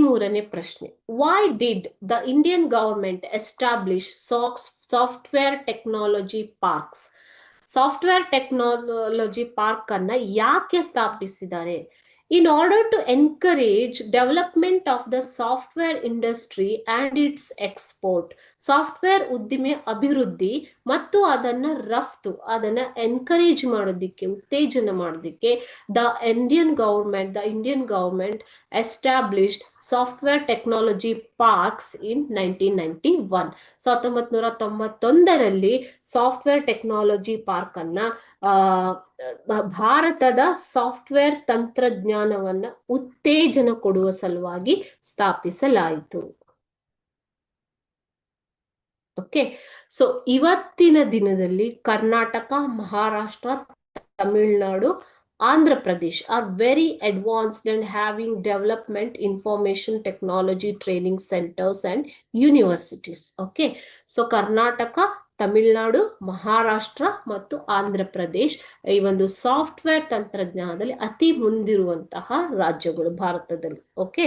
13ನೇ ಪ್ರಶ್ನೆ. Why did the Indian government establish software technology parks? Software technology park ಅನ್ನ ಯಾಕೆ ಸ್ಥಾಪಿಸಿದ್ದಾರೆ? In order to encourage development of the software industry and its export. Software ಉದ್ದಿಮೆ ಅಭಿವೃದ್ಧಿ ಮತ್ತು ಅದನ್ನ ರಫ್ತು, ಅದನ್ನ ಎನ್ಕರೇಜ್ ಮಾಡೋದಿಕ್ಕೆ, ಉತ್ತೇಜನ ಮಾಡೋದಿಕ್ಕೆ the Indian government established software technology parks in 1991. 1991ರಲ್ಲಿ ಸಾಫ್ಟ್ವೇರ್ ಟೆಕ್ನಾಲಜಿ ಪಾರ್ಕ್ ಅನ್ನ ಭಾರತದ ಸಾಫ್ಟ್ವೇರ್ ತಂತ್ರಜ್ಞಾನವನ್ನ ಉತ್ತೇಜನ ಕೊಡುವ ಸಲುವಾಗಿ ಸ್ಥಾಪಿಸಲಾಯಿತು. ಓಕೆ, ಸೊ ಇವತ್ತಿನ ದಿನದಲ್ಲಿ Karnataka, Maharashtra, Tamil Nadu, Andhra Pradesh are very advanced and having development information technology training centers and universities. Okay, so Karnataka, Tamil Nadu, Maharashtra ಮತ್ತು ಆಂಧ್ರ ಪ್ರದೇಶ್ ಈ ಒಂದು ಸಾಫ್ಟ್ವೇರ್ ತಂತ್ರಜ್ಞಾನದಲ್ಲಿ ಅತಿ ಮುಂದಿರುವಂತಹ ರಾಜ್ಯಗಳು ಭಾರತದಲ್ಲಿ. ಓಕೆ,